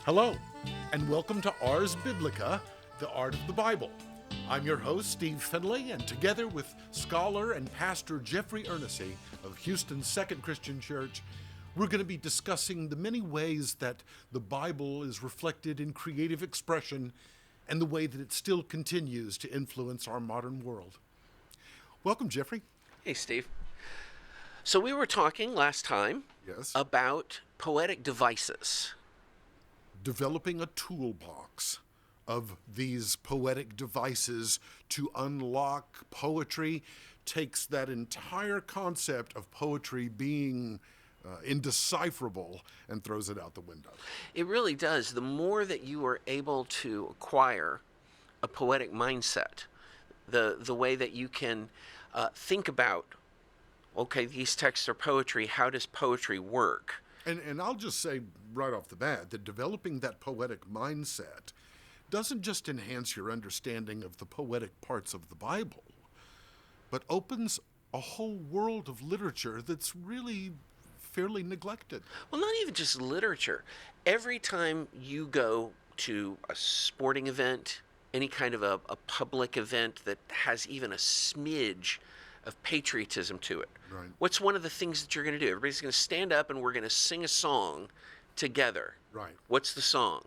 Hello, and welcome to ARS Biblica, the Art of the Bible. I'm your host, Steve Finley, and together with scholar and pastor Jeffrey Ernessy of Houston's Second Christian Church, we're going to be discussing the many ways that the Bible is reflected in creative expression and the way that it still continues to influence our modern world. Welcome, Jeffrey. Hey, Steve. So we were talking last time about poetic devices. Developing a toolbox of these poetic devices to unlock poetry takes that entire concept of poetry being indecipherable and throws it out the window. It really does. The more that you are able to acquire a poetic mindset, the way that you can think about, okay, these texts are poetry, how does poetry work? And I'll just say right off the bat that developing that poetic mindset doesn't just enhance your understanding of the poetic parts of the Bible, but opens a whole world of literature that's really fairly neglected. Well, not even just literature. Every time you go to a sporting event, any kind of a public event that has even a smidge of patriotism to it, Right. what's one of the things that you're going to do? Everybody's going to stand up and we're going to sing a song together. Right. What's the song?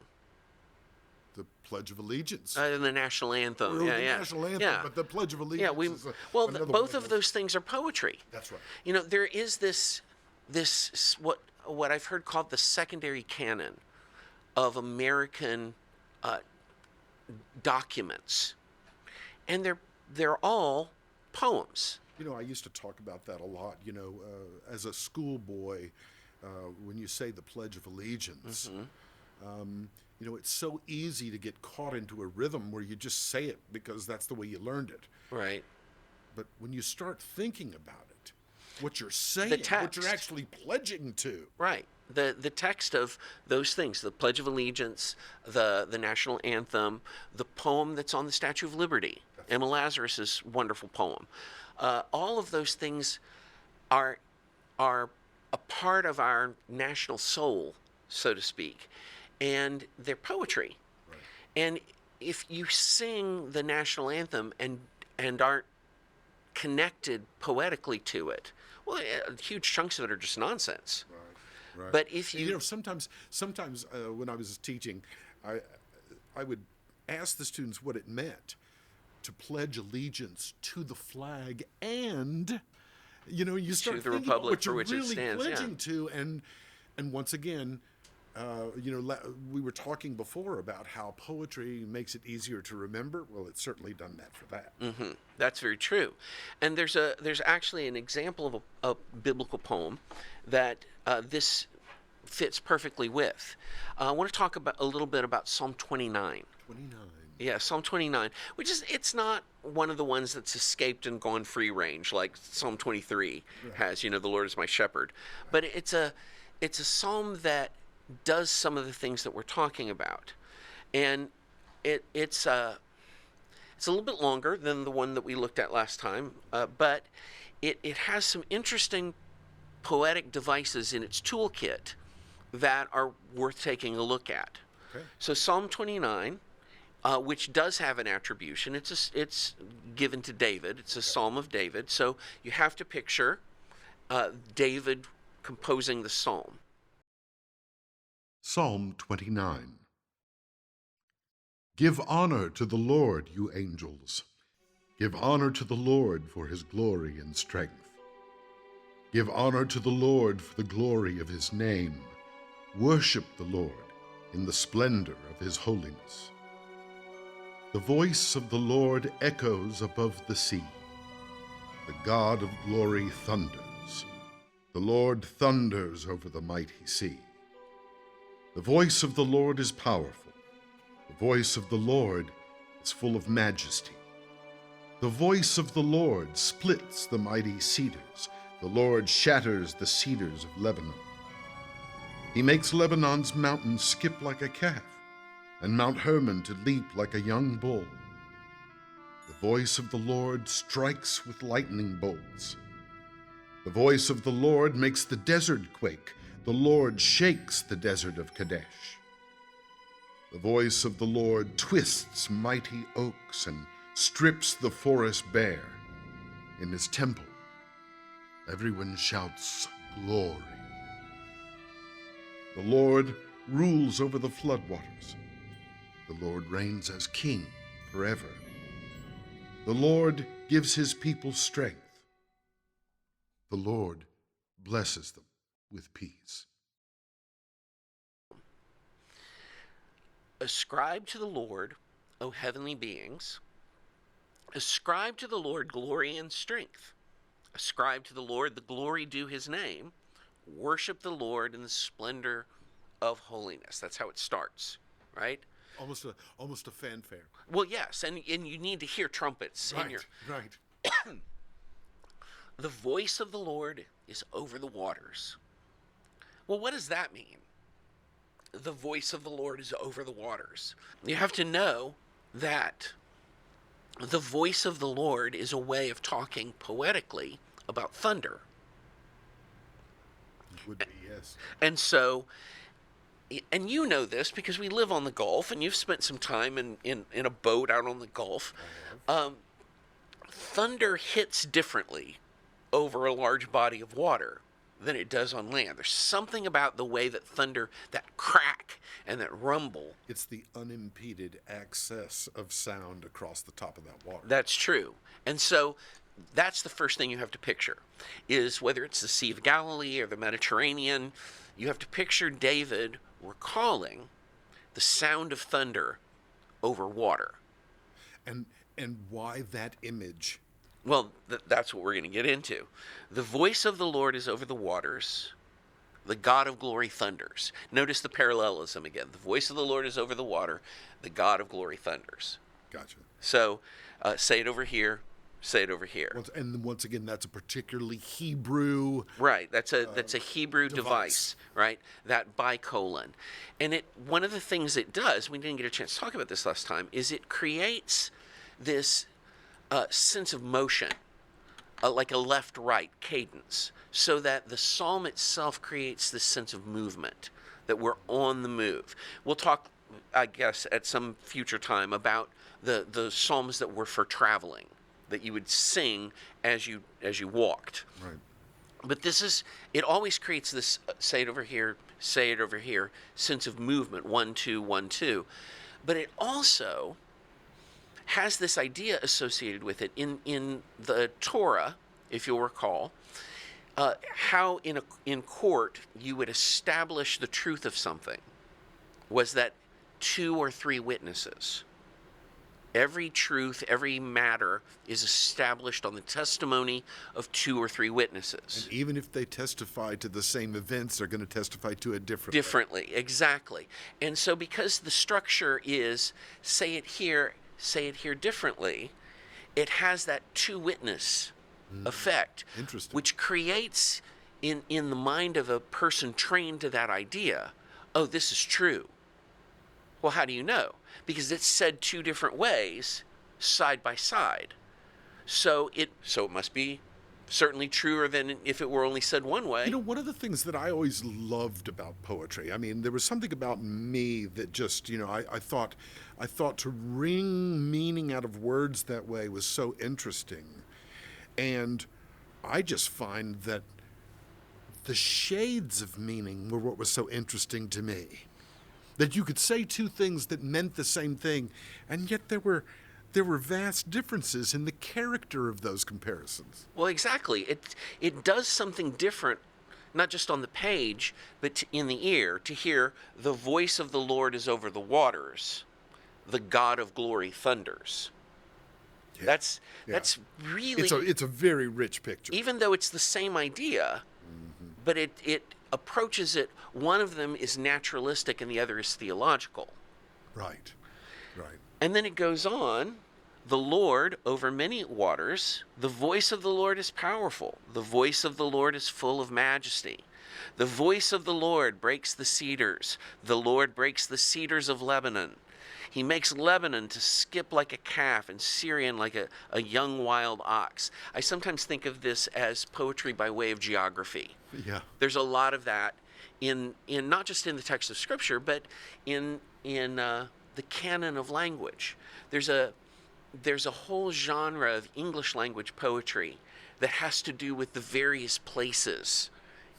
The Pledge of Allegiance. The national anthem. The national anthem, but the Pledge of Allegiance is both of those things are poetry. That's right. You know, there is this what I've heard called the secondary canon of American documents, and they're all poems. You know, I used to talk about that a lot. You know, as a schoolboy, when you say the Pledge of Allegiance, you know, it's so easy to get caught into a rhythm where you just say it because that's the way you learned it. Right. But when you start thinking about it, what you're saying, what you're actually pledging to. Right. The text of those things, the Pledge of Allegiance, the national anthem, the poem that's on the Statue of Liberty, Emma Lazarus's wonderful poem. All of those things are a part of our national soul, so to speak, and they're poetry. Right. And if you sing the national anthem and aren't connected poetically to it, well, huge chunks of it are just nonsense. Right. But if you know, sometimes when I was teaching, I would ask the students what it meant to pledge allegiance to the flag, and you know, you start the thinking about republic what for you're which it really stands, pledging to, and once again, you know, we were talking before about how poetry makes it easier to remember. Well, it's certainly done that for that. Mm-hmm. That's very true. And there's actually an example of a biblical poem that this fits perfectly with. I want to talk a little bit about Psalm 29. 29. Yeah, Psalm 29, it's not one of the ones that's escaped and gone free range like Psalm 23 has, you know, the Lord is my shepherd. But it's a psalm that does some of the things that we're talking about. And it's a little bit longer than the one that we looked at last time, but it has some interesting poetic devices in its toolkit that are worth taking a look at. Okay. So Psalm 29, which does have an attribution, it's given to David. It's a psalm of David. So you have to picture David composing the psalm. Psalm 29. Give honor to the Lord, you angels. Give honor to the Lord for his glory and strength. Give honor to the Lord for the glory of his name. Worship the Lord in the splendor of his holiness. The voice of the Lord echoes above the sea. The God of glory thunders. The Lord thunders over the mighty sea. The voice of the Lord is powerful. The voice of the Lord is full of majesty. The voice of the Lord splits the mighty cedars. The Lord shatters the cedars of Lebanon. He makes Lebanon's mountains skip like a calf, and Mount Hermon to leap like a young bull. The voice of the Lord strikes with lightning bolts. The voice of the Lord makes the desert quake. The Lord shakes the desert of Kadesh. The voice of the Lord twists mighty oaks and strips the forest bare. In his temple, everyone shouts glory. The Lord rules over the floodwaters. The Lord reigns as king forever. The Lord gives his people strength. The Lord blesses them with peace. Ascribe to the Lord, O heavenly beings. Ascribe to the Lord glory and strength. Ascribe to the Lord the glory due his name. Worship the Lord in the splendor of holiness. That's how it starts, right? Almost a fanfare. Well, yes, and you need to hear trumpets. Right. The voice of the Lord is over the waters. Well, what does that mean? The voice of the Lord is over the waters. You have to know that the voice of the Lord is a way of talking poetically about thunder. It would be, yes. And so, and you know this because we live on the Gulf, and you've spent some time in a boat out on the Gulf. Thunder hits differently over a large body of water than it does on land. There's something about the way that thunder, that crack and that rumble. It's the unimpeded access of sound across the top of that water. That's true. And so that's the first thing you have to picture, is whether it's the Sea of Galilee or the Mediterranean, you have to picture David recalling the sound of thunder over water. And why that image? Well, that's what we're going to get into. The voice of the Lord is over the waters. The God of glory thunders. Notice the parallelism again. The voice of the Lord is over the water. The God of glory thunders. Gotcha. So say it over here. Say it over here. And once again, that's a particularly Hebrew. Right. That's a Hebrew device. Right. That bicolon. And one of the things it does, we didn't get a chance to talk about this last time, is it creates this sense of motion, like a left-right cadence, so that the psalm itself creates this sense of movement, that we're on the move. We'll talk, I guess, at some future time about the psalms that were for traveling, that you would sing as you walked. Right. But it always creates this say it over here, sense of movement, 1, 2, 1, 2. But it also has this idea associated with it in the Torah, if you'll recall, how in court you would establish the truth of something was that 2 or 3 witnesses. Every truth, every matter is established on the testimony of 2 or 3 witnesses. And even if they testify to the same events, they're going to testify to it differently. Differently, exactly. And so because the structure is say it here differently, it has that 2 witness effect. Interesting. Which creates in the mind of a person trained to that idea, oh, this is true. Well, how do you know? Because it's said 2 different ways, side by side. So it must be certainly truer than if it were only said one way. You know, one of the things that I always loved about poetry, I mean, there was something about me that just, I thought to wring meaning out of words that way was so interesting. And I just find that the shades of meaning were what was so interesting to me. That you could say 2 things that meant the same thing, and yet there were vast differences in the character of those comparisons. Well, exactly. It does something different, not just on the page, but in the ear, to hear the voice of the Lord is over the waters, the God of glory thunders. Yeah. That's really... It's a very rich picture. Even though it's the same idea, but it approaches it, one of them is naturalistic and the other is theological. Right. And then it goes on, the Lord over many waters, the voice of the Lord is powerful, the voice of the Lord is full of majesty. The voice of the Lord breaks the cedars, the Lord breaks the cedars of Lebanon. He makes Lebanon to skip like a calf and Syrian like a young wild ox. I sometimes think of this as poetry by way of geography. Yeah. There's a lot of that in not just in the text of Scripture, but in the canon of language. There's a whole genre of English language poetry that has to do with the various places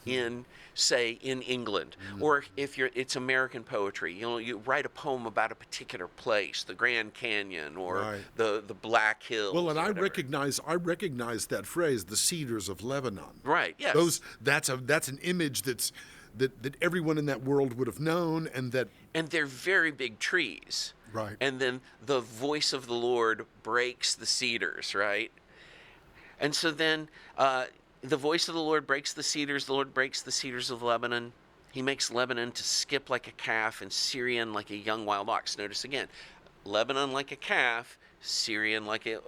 in, say, in England, or if it's American poetry, you write a poem about a particular place, the Grand Canyon or the Black Hills. Well, and I recognize that phrase, the cedars of Lebanon. Right. Yes. That's an image that everyone in that world would have known, and they're very big trees. Right. And then the voice of the Lord breaks the cedars, right? And so then the voice of the Lord breaks the cedars. The Lord breaks the cedars of Lebanon. He makes Lebanon to skip like a calf and Syrian like a young wild ox. Notice again, Lebanon like a calf, Syrian like a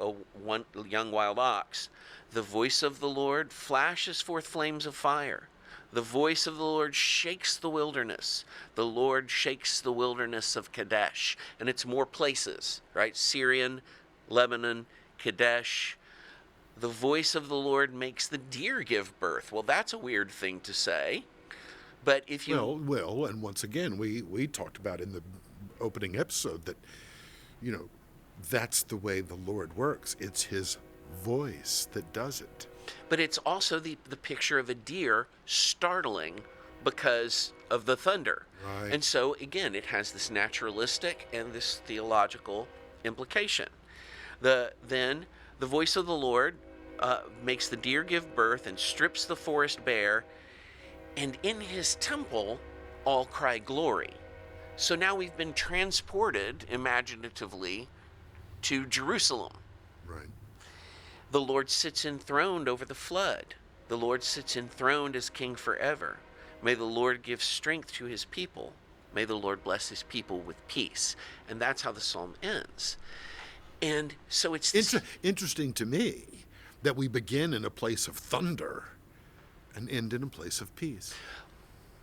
young wild ox. The voice of the Lord flashes forth flames of fire. The voice of the Lord shakes the wilderness. The Lord shakes the wilderness of Kadesh. And it's more places, right? Syrian, Lebanon, Kadesh. The voice of the Lord makes the deer give birth. Well, that's a weird thing to say. But if you... Well, and once again, we talked about in the opening episode that, that's the way the Lord works. It's his voice that does it. But it's also the picture of a deer startling because of the thunder. Right. And so, again, it has this naturalistic and this theological implication. Then the voice of the Lord makes the deer give birth and strips the forest bare, and in his temple all cry glory. So now we've been transported imaginatively to Jerusalem. Right. The Lord sits enthroned over the flood. The Lord sits enthroned as king forever. May the Lord give strength to his people. May the Lord bless his people with peace. And that's how the psalm ends. And so it's interesting to me that we begin in a place of thunder and end in a place of peace.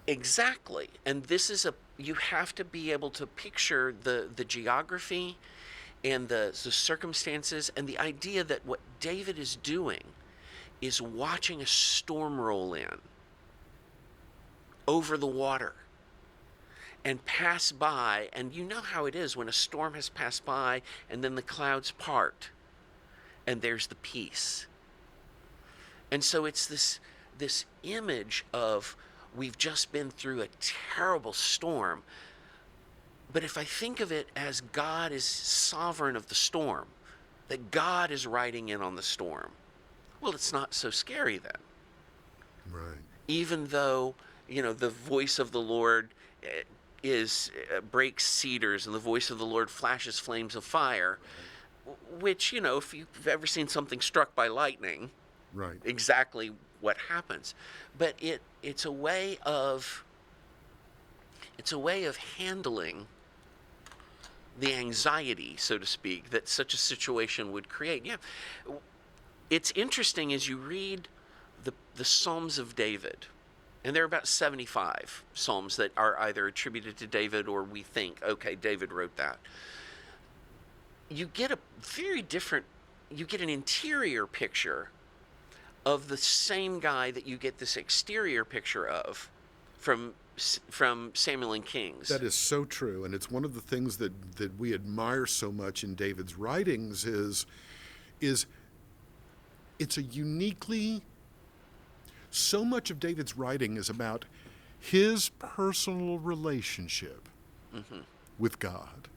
Exactly. And this is you have to be able to picture the geography and the circumstances, and the idea that what David is doing is watching a storm roll in over the water and pass by. And you know how it is when a storm has passed by and then the clouds part and there's the peace. And so it's this image of we've just been through a terrible storm. But if I think of it as God is sovereign of the storm, that God is riding in on the storm, well, it's not so scary then. Right. Even though, the voice of the Lord breaks cedars and the voice of the Lord flashes flames of fire, which, if you've ever seen something struck by lightning, right, exactly what happens. But it's a way of handling the anxiety, so to speak, that such a situation would create. Yeah, it's interesting as you read the Psalms of David, and there are about 75 Psalms that are either attributed to David or we think, okay, David wrote that. You get an interior picture of the same guy that you get this exterior picture of from Samuel and Kings. That is so true, and it's one of the things that we admire so much in David's writings is it's a uniquely, so much of David's writing is about his personal relationship with God.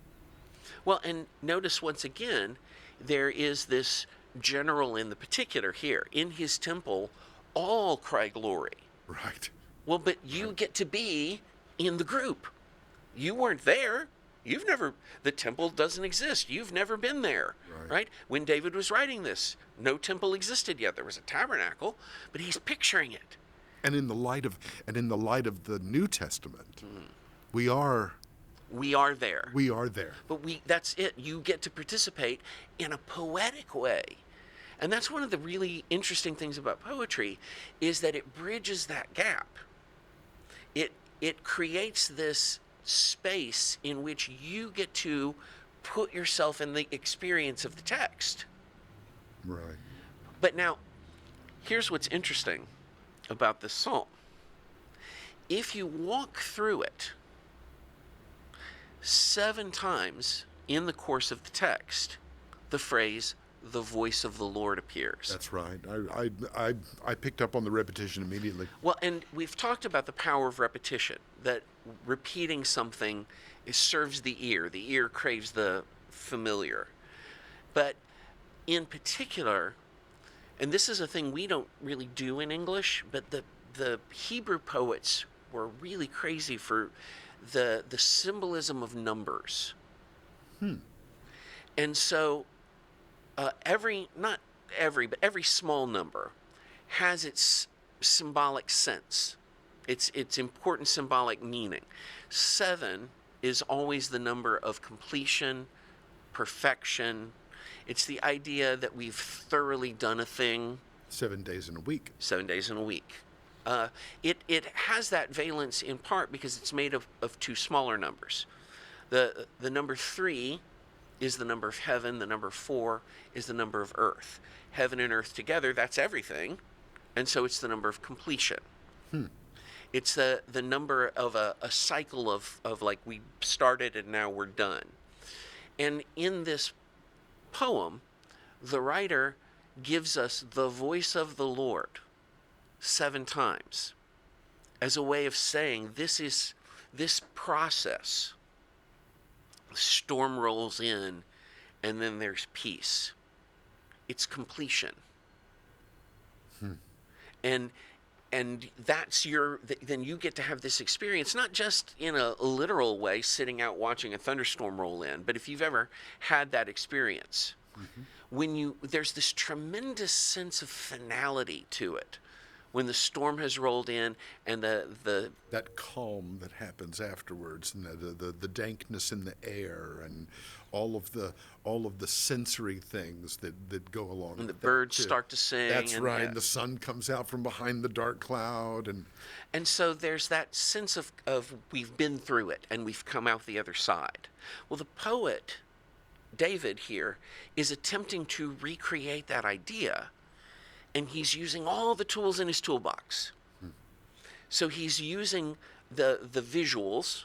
Well, and notice once again, there is this general in the particular here. In his temple, all cry glory. Right. Well, but you get to be in the group. You weren't there. The temple doesn't exist. You've never been there, right? When David was writing this, no temple existed yet. There was a tabernacle, but he's picturing it. And in the light of the New Testament, we are there. We are there. But that's it. You get to participate in a poetic way. And that's one of the really interesting things about poetry, is that it bridges that gap. It creates this space in which you get to put yourself in the experience of the text. Right. But now, here's what's interesting about this psalm. If you walk through it, 7 times in the course of the text, the phrase, the voice of the Lord appears. That's right. I picked up on the repetition immediately. Well, and we've talked about the power of repetition, that repeating something serves the ear. The ear craves the familiar. But in particular, and this is a thing we don't really do in English, but the Hebrew poets were really crazy for the symbolism of numbers. And so not every, but every small number has its symbolic sense, its important symbolic meaning. 7 is always the number of completion, perfection. It's the idea that we've thoroughly done a thing. 7 days in a week. 7 days in a week. It has that valence in part because it's made of 2 smaller numbers. The number 3 is the number of heaven. The number 4 is the number of earth. Heaven and earth together, that's everything. And so it's the number of completion. It's the number of a cycle of like we started and now we're done. And in this poem, the writer gives us the voice of the Lord 7 times as a way of saying this process. The storm rolls in and then there's peace. It's completion. And that's then you get to have this experience, not just in a literal way, sitting out watching a thunderstorm roll in, but if you've ever had that experience, there's this tremendous sense of finality to it. When the storm has rolled in and that calm that happens afterwards, and the dankness in the air, and all of the sensory things that go along. And the birds start to sing. That's right. And the sun comes out from behind the dark cloud, and so there's that sense of we've been through it and we've come out the other side. Well, the poet David here is attempting to recreate that idea. And he's using all the tools in his toolbox. So he's using the visuals,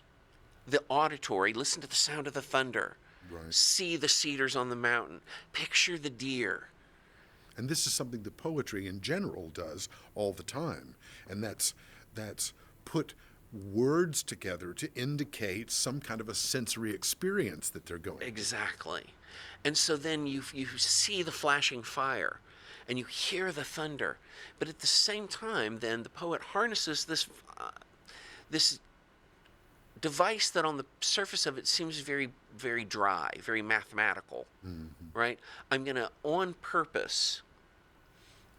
the auditory, listen to the sound of the thunder, see the cedars on the mountain, picture the deer. And this is something that poetry in general does all the time. And that's put words together to indicate some kind of a sensory experience that they're going through. Exactly. And so then you see the flashing fire. And you hear the thunder, but at the same time, then the poet harnesses this device that on the surface of it seems very, very dry, very mathematical, right? I'm going to, on purpose,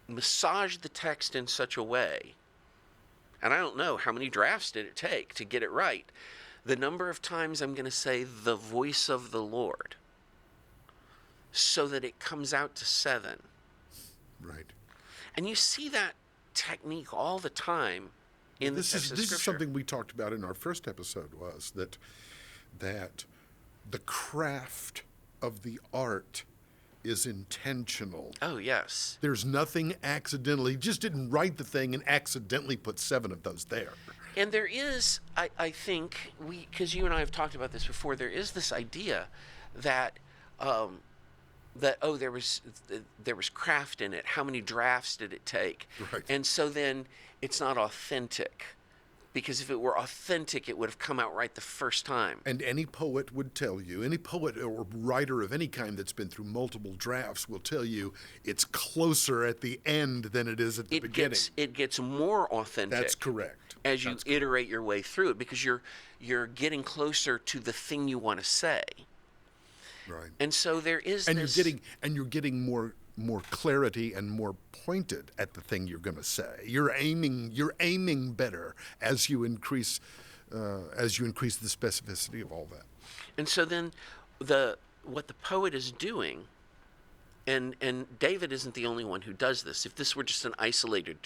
massage the text in such a way, and I don't know how many drafts did it take to get it right. The number of times I'm going to say the voice of the Lord, so that it comes out to 7. Right. And you see that technique all the time in the text of Scripture. This is something we talked about in our first episode, was that the craft of the art is intentional. Oh, yes. There's nothing accidentally. He just didn't write the thing and accidentally put 7 of those there. And there is, I think, because you and I have talked about this before, there is this idea that there was craft in it. How many drafts did it take? Right. And so then it's not authentic, because if it were authentic, it would have come out right the first time. And any poet would tell you, any poet or writer of any kind that's been through multiple drafts will tell you it's closer at the end than it is at the beginning. It gets more authentic. That's correct. As you iterate your way through it, because you're getting closer to the thing you want to say. Right. And so there is you're getting more clarity and more pointed at the thing you're going to say. You're aiming better as you increase the specificity of all that. And so then what the poet is doing, and David isn't the only one who does this. If this were just an isolated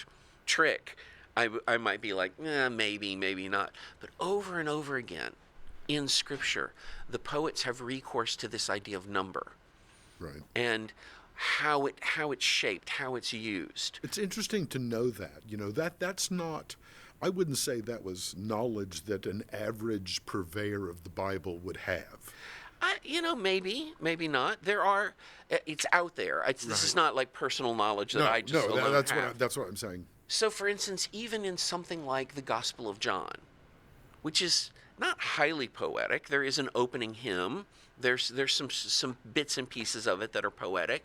trick, I might be like, maybe, maybe not. But over and over again in Scripture, the poets have recourse to this idea of number, right? And how it's shaped, how it's used. It's interesting to know that. That's not I wouldn't say that was knowledge that an average purveyor of the Bible would have. Maybe not. It's out there. This is not like personal knowledge that I just alone have. That's what I'm saying. So, for instance, even in something like the Gospel of John, which is not highly poetic, there is an opening hymn. There's some bits and pieces of it that are poetic,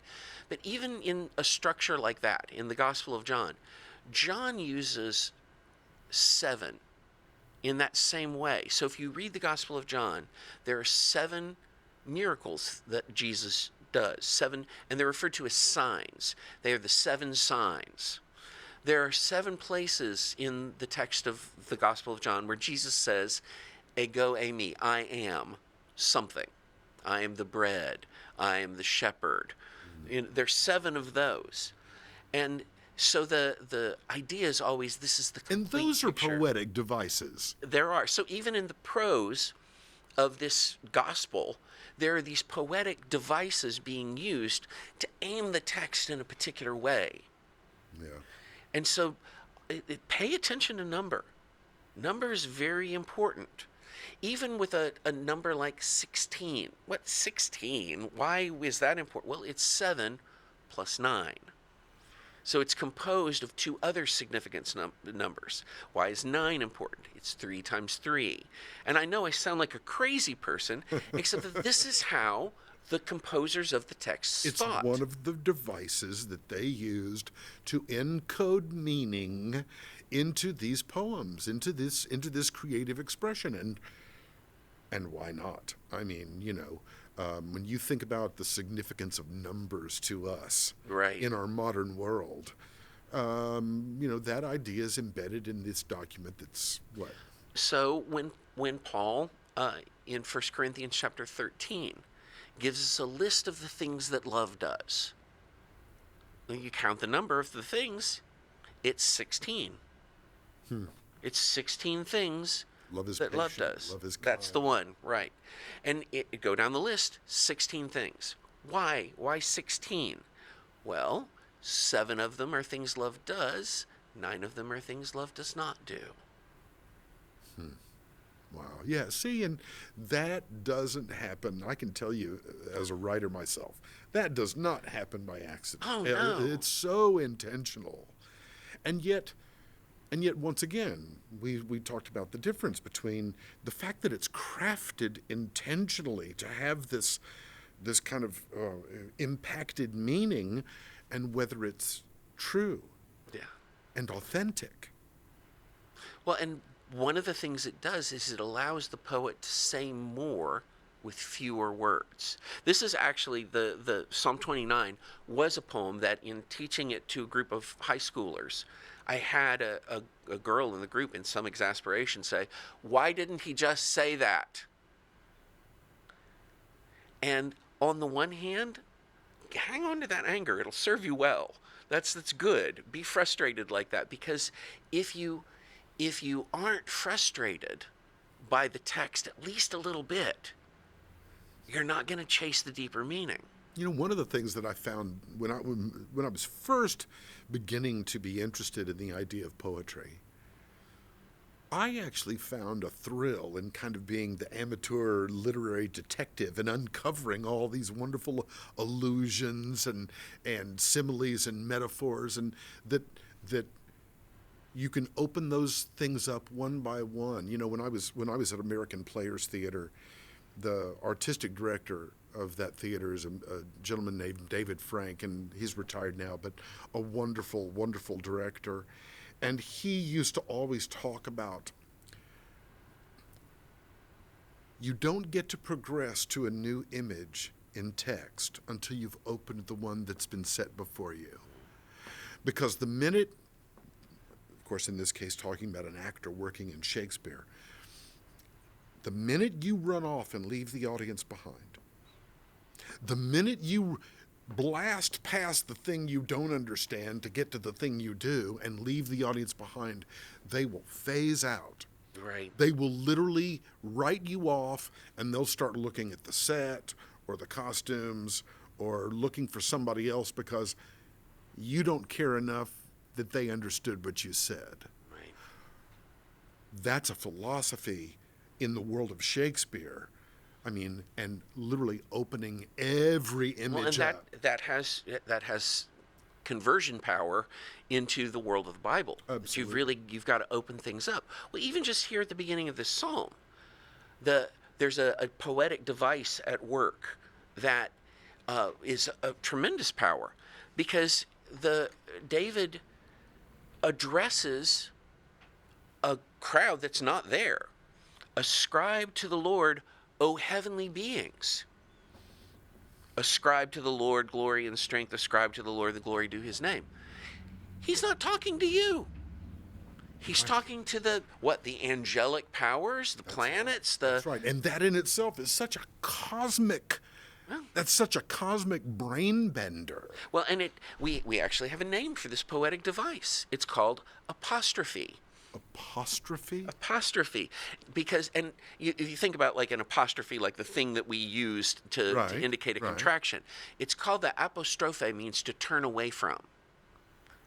but even in a structure like that, in the Gospel of John, John uses 7 in that same way. So if you read the Gospel of John, there are 7 miracles that Jesus does, 7, and they're referred to as signs. They are the 7 signs. There are 7 places in the text of the Gospel of John where Jesus says, ego eimi, I am something. I am the bread. I am the shepherd. There's 7 of those. And so the idea is always this is the complete And those are picture. poetic devices. There are. So even in the prose of this gospel, there are these poetic devices being used to aim the text in a particular way. Yeah. And so pay attention to number. Number is very important. Even with a number like 16. What, 16? Why is that important? Well, it's 7 plus 9. So it's composed of 2 other significant numbers. Why is 9 important? It's 3 times 3. And I know I sound like a crazy person, except that this is how the composers of the text thought. It's one of the devices that they used to encode meaning into these poems, into this creative expression. And why not? I mean, when you think about the significance of numbers to us Right. in our modern world, that idea is embedded in this document that's what? So when Paul, in 1 Corinthians chapter 13, gives us a list of the things that love does, when you count the number of the things, it's 16. It's 16 things Love is that patient, love does. love is That's kind. the one, right. And it go down the list, 16 things. Why? Why 16? Well, 7 of them are things love does, 9 of them are things love does not do. Wow. Yeah, see, and that doesn't happen. I can tell you as a writer myself, that does not happen by accident. Oh, no. It's so intentional. And yet once again, we talked about the difference between the fact that it's crafted intentionally to have this kind of impacted meaning, and whether it's true Yeah. and authentic. Well, and one of the things it does is it allows the poet to say more with fewer words. This is actually the Psalm 29 was a poem that, in teaching it to a group of high schoolers, I had a girl in the group in some exasperation say, "Why didn't he just say that?" And on the one hand, hang on to that anger. It'll serve you well. That's good. Be frustrated like that, because if you aren't frustrated by the text at least a little bit, you're not going to chase the deeper meaning. One of the things that I found when I was first beginning to be interested in the idea of poetry, I actually found a thrill in kind of being the amateur literary detective and uncovering all these wonderful allusions and similes and metaphors, and that you can open those things up one by one. When I was at American Players Theater, the artistic director of that theater is a gentleman named David Frank, and he's retired now, but a wonderful, wonderful director. And he used to always talk about, you don't get to progress to a new image in text until you've opened the one that's been set before you. Because the minute, of course in this case talking about an actor working in Shakespeare, the minute you run off and leave the audience behind, the minute you blast past the thing you don't understand to get to the thing you do and leave the audience behind, they will phase out. Right. They will literally write you off, and they'll start looking at the set or the costumes or looking for somebody else because you don't care enough that they understood what you said. Right. that's a philosophy in the world of Shakespeare. I mean, and literally opening every image Well, and up. that has conversion power into the world of the Bible. That you've got to open things up. Well, even just here at the beginning of this psalm, there's a poetic device at work that is a tremendous power, because David addresses a crowd that's not there. Ascribe to the Lord, O heavenly beings. Ascribe to the Lord glory and strength. Ascribe to the Lord the glory due his name. He's not talking to you. He's talking to the angelic powers, the planets, That's right. And that in itself is such a cosmic, that's such a cosmic brain bender. Well, and we actually have a name for this poetic device. It's called apostrophe. Apostrophe? Apostrophe. Because, and you think about like an apostrophe, like the thing that we used to indicate a contraction. It's called the apostrophe, means to turn away from.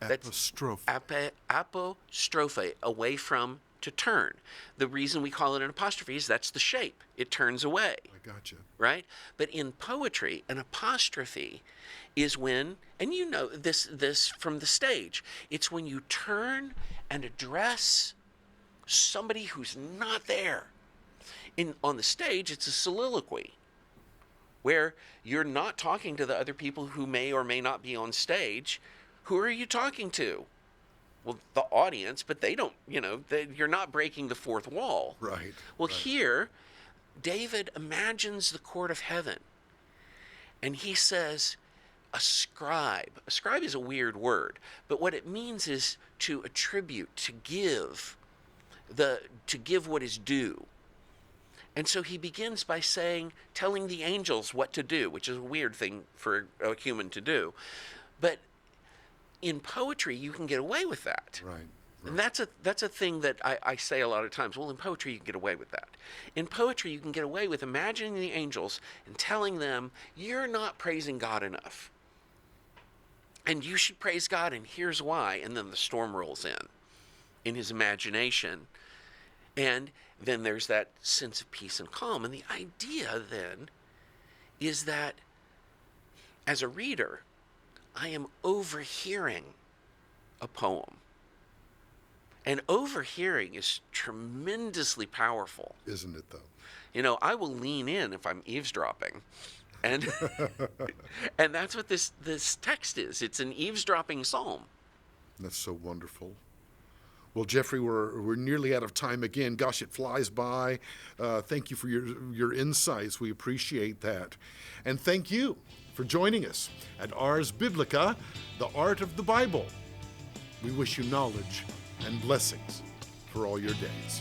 Apostrophe. Apostrophe, away from, to turn. The reason we call it an apostrophe is that's the shape. It turns away. I gotcha. Right? But in poetry, an apostrophe is when, and you know this from the stage, it's when you turn and address somebody who's not there. On the stage, it's a soliloquy, where you're not talking to the other people who may or may not be on stage. Who are you talking to? Well, the audience, but they don't, you're not breaking the fourth wall. Right. Well, here, David imagines the court of heaven, and he says, ascribe. Ascribe is a weird word, but what it means is to attribute, to give what is due. And so he begins by telling the angels what to do, which is a weird thing for a human to do. But in poetry, you can get away with that. Right. And that's a thing that I say a lot of times. Well, in poetry, you can get away with that. In poetry, you can get away with imagining the angels and telling them, you're not praising God enough. And you should praise God, and here's why. And then the storm rolls in his imagination. And then there's that sense of peace and calm. And the idea then is that as a reader, I am overhearing a poem. And overhearing is tremendously powerful. Isn't it, though? I will lean in if I'm eavesdropping. And and that's what this text is. It's an eavesdropping psalm. That's so wonderful. Well, Jeffrey, we're nearly out of time again. Gosh, it flies by. Thank you for your insights. We appreciate that. And thank you for joining us at Ars Biblica, the art of the Bible. We wish you knowledge and blessings for all your days.